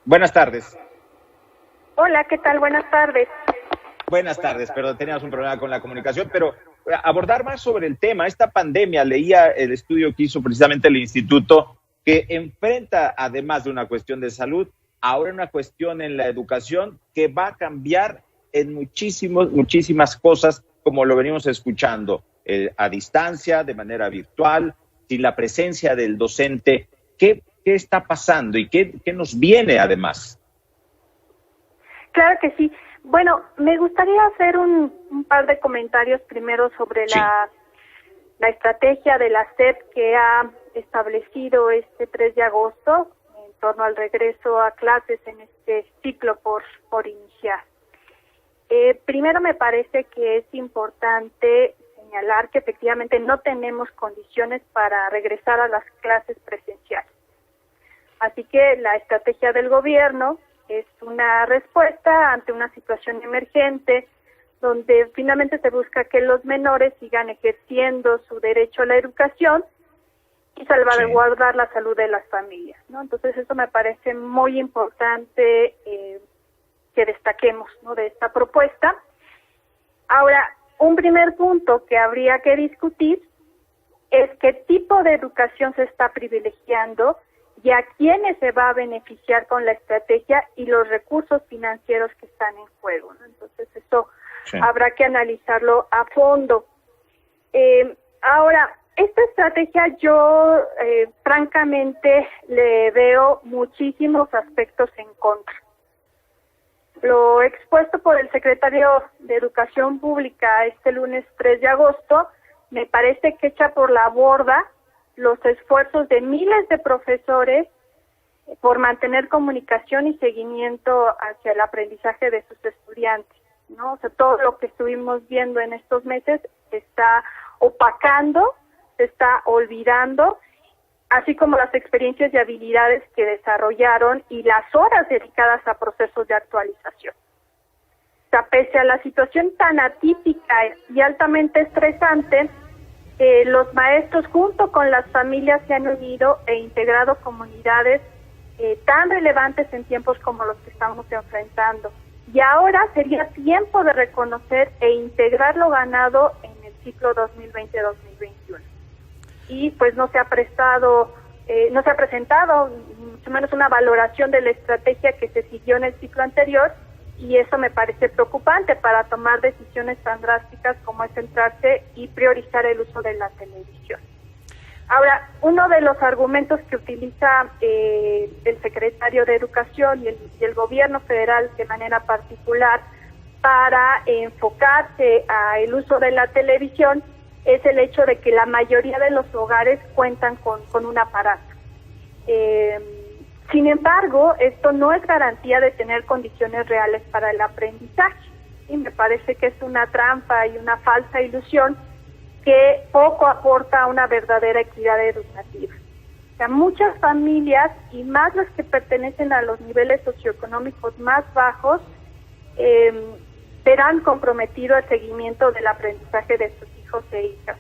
Buenas tardes. Hola, ¿qué tal? Buenas tardes. Buenas tardes, perdón, teníamos un problema con la comunicación, pero abordar más sobre el tema, esta pandemia, leía el estudio que hizo precisamente el instituto, que enfrenta, además de una cuestión de salud, ahora una cuestión en la educación que va a cambiar en muchísimas cosas, como lo venimos escuchando, a distancia, de manera virtual, sin la presencia del docente. ¿Qué está pasando y qué nos viene además? Claro que sí. Bueno, me gustaría hacer un par de comentarios primero sobre la estrategia de la SEP que ha establecido este 3 de agosto en torno al regreso a clases en este ciclo por iniciar. Primero me parece que es importante señalar que efectivamente no tenemos condiciones para regresar a las clases presenciales. Así que la estrategia del gobierno es una respuesta ante una situación emergente donde finalmente se busca que los menores sigan ejerciendo su derecho a la educación y salvaguardar la salud de las familias, ¿no? Entonces eso me parece muy importante que destaquemos, ¿no?, de esta propuesta. Ahora, un primer punto que habría que discutir es qué tipo de educación se está privilegiando y a quiénes se va a beneficiar con la estrategia y los recursos financieros que están en juego, ¿no? Entonces eso habrá que analizarlo a fondo. Ahora, esta estrategia yo francamente le veo muchísimos aspectos en contra. Lo expuesto por el secretario de Educación Pública este lunes 3 de agosto me parece que echa por la borda los esfuerzos de miles de profesores por mantener comunicación y seguimiento hacia el aprendizaje de sus estudiantes, ¿no? O sea, todo lo que estuvimos viendo en estos meses se está opacando, se está olvidando, así como las experiencias y habilidades que desarrollaron y las horas dedicadas a procesos de actualización. O sea, pese a la situación tan atípica y altamente estresante, los maestros junto con las familias se han unido e integrado comunidades tan relevantes en tiempos como los que estamos enfrentando. Y ahora sería tiempo de reconocer e integrar lo ganado en el ciclo 2020-2021. Y pues no se ha presentado, mucho menos una valoración de la estrategia que se siguió en el ciclo anterior, y eso me parece preocupante para tomar decisiones tan drásticas como es centrarse y priorizar el uso de la televisión. Ahora, uno de los argumentos que utiliza el secretario de Educación y el gobierno federal de manera particular para enfocarse al uso de la televisión es el hecho de que la mayoría de los hogares cuentan con un aparato. Sin embargo, esto no es garantía de tener condiciones reales para el aprendizaje. Y me parece que es una trampa y una falsa ilusión que poco aporta a una verdadera equidad educativa. O sea, muchas familias, y más las que pertenecen a los niveles socioeconómicos más bajos, verán comprometido el seguimiento del aprendizaje de sus hijos e hijas.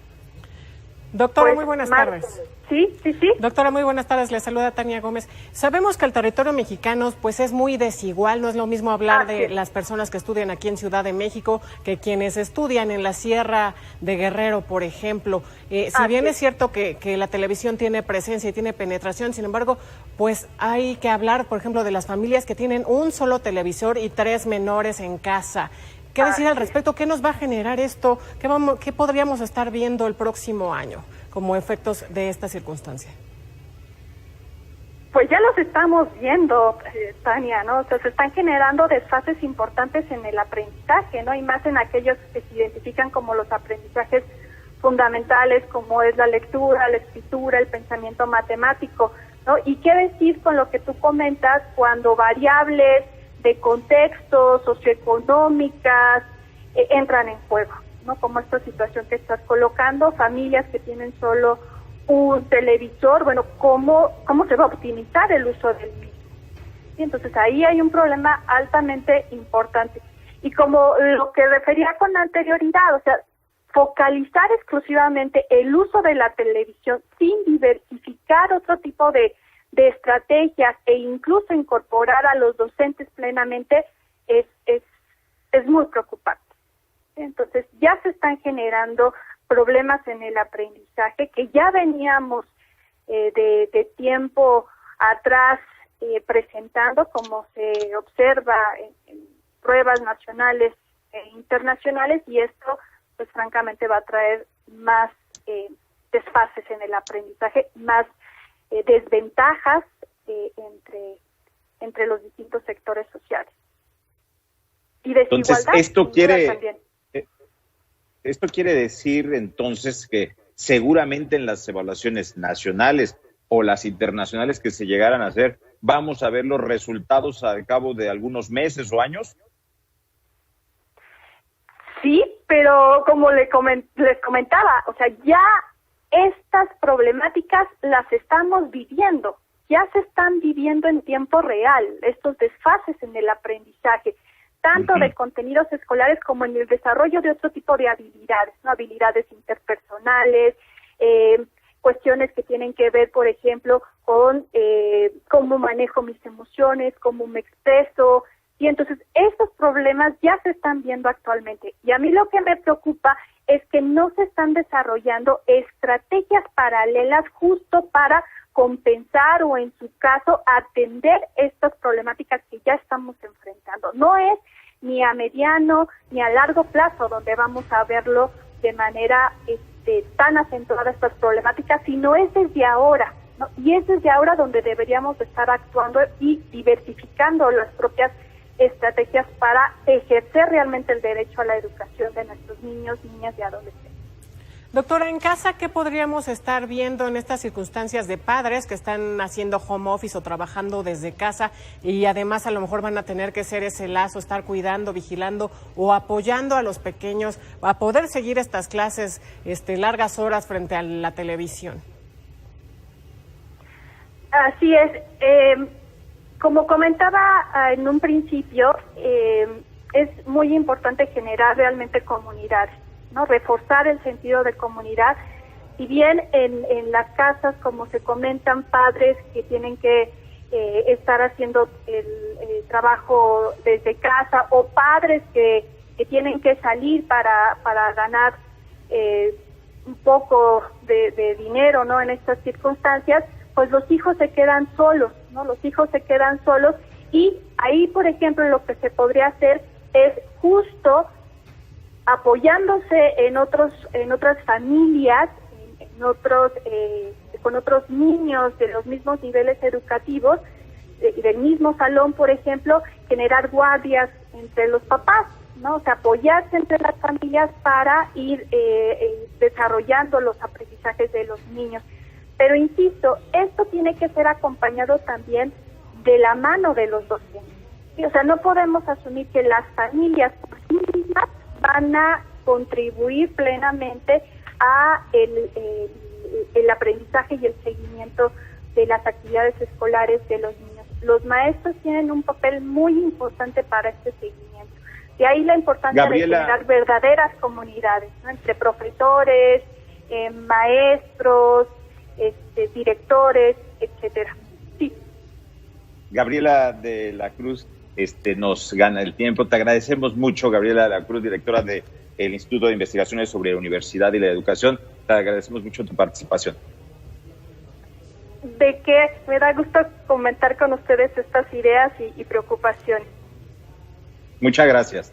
Doctora, muy buenas tardes. Sí. Doctora, muy buenas tardes. Le saluda Tania Gómez. Sabemos que el territorio mexicano pues es muy desigual. No es lo mismo hablar de las personas que estudian aquí en Ciudad de México que quienes estudian en la Sierra de Guerrero, por ejemplo. Si bien es cierto que la televisión tiene presencia y tiene penetración, sin embargo, pues hay que hablar, por ejemplo, de las familias que tienen un solo televisor y 3 menores en casa. ¿Qué decir al respecto? ¿Qué nos va a generar esto? ¿Qué podríamos estar viendo el próximo año como efectos de esta circunstancia? Pues ya los estamos viendo, Tania, ¿no? O sea, se están generando desfases importantes en el aprendizaje, ¿no? Y más en aquellos que se identifican como los aprendizajes fundamentales, como es la lectura, la escritura, el pensamiento matemático, ¿no? Y qué decir con lo que tú comentas cuando variables de contexto, socioeconómicas, entran en juego, ¿no? Como esta situación que estás colocando, familias que tienen solo un televisor, bueno, ¿cómo se va a optimizar el uso del mismo? Y entonces ahí hay un problema altamente importante. Y como lo que refería con anterioridad, o sea, focalizar exclusivamente el uso de la televisión sin diversificar otro tipo de de estrategias e incluso incorporar a los docentes plenamente es muy preocupante. Entonces ya se están generando problemas en el aprendizaje que ya veníamos de tiempo atrás presentando, como se observa en pruebas nacionales e internacionales, y esto pues francamente va a traer más desfases en el aprendizaje, más desventajas entre los distintos sectores sociales. Y desigualdad. Entonces, esto quiere decir entonces que seguramente en las evaluaciones nacionales o las internacionales que se llegaran a hacer, vamos a ver los resultados al cabo de algunos meses o años. Sí, pero como les comentaba, o sea, ya estas problemáticas las estamos viviendo, ya se están viviendo en tiempo real, estos desfases en el aprendizaje, tanto de contenidos escolares como en el desarrollo de otro tipo de habilidades, ¿no? Habilidades interpersonales, cuestiones que tienen que ver, por ejemplo, con cómo manejo mis emociones, cómo me expreso. Y entonces estos problemas ya se están viendo actualmente. Y a mí lo que me preocupa es que no se están desarrollando estrategias paralelas justo para compensar o, en su caso, atender estas problemáticas que ya estamos enfrentando. No es ni a mediano ni a largo plazo donde vamos a verlo de manera tan acentuada estas problemáticas, sino es desde ahora, ¿no? Y es desde ahora donde deberíamos estar actuando y diversificando las propias estrategias para ejercer realmente el derecho a la educación de nuestros niños, niñas y adolescentes. Doctora, en casa, ¿qué podríamos estar viendo en estas circunstancias de padres que están haciendo home office o trabajando desde casa y además a lo mejor van a tener que ser ese lazo, estar cuidando, vigilando o apoyando a los pequeños a poder seguir estas clases largas horas frente a la televisión? Así es. Como comentaba en un principio, es muy importante generar realmente comunidad, ¿no? Reforzar el sentido de comunidad. Si bien en las casas, como se comentan, padres que tienen que estar haciendo el trabajo desde casa, o padres que tienen que salir para ganar un poco de dinero, ¿no? En estas circunstancias, pues los hijos se quedan solos, ¿no? Los hijos se quedan solos, y ahí, por ejemplo, lo que se podría hacer es justo apoyándose en otras familias, con otros niños de los mismos niveles educativos, del mismo salón, por ejemplo, generar guardias entre los papás, ¿no? O sea, apoyarse entre las familias para ir desarrollando los aprendizajes de los niños. Pero insisto, esto tiene que ser acompañado también de la mano de los docentes. ¿Sí? O sea, no podemos asumir que las familias por sí mismas van a contribuir plenamente a el aprendizaje y el seguimiento de las actividades escolares de los niños. Los maestros tienen un papel muy importante para este seguimiento. De ahí la importancia, Gabriela, de generar verdaderas comunidades, ¿no? Entre profesores, maestros, directores, etcétera. Sí. Gabriela de la Cruz, nos gana el tiempo. Te agradecemos mucho, Gabriela de la Cruz, directora del Instituto de Investigaciones sobre la Universidad y la Educación. Te agradecemos mucho tu participación. De qué, me da gusto comentar con ustedes estas ideas y preocupaciones. Muchas gracias.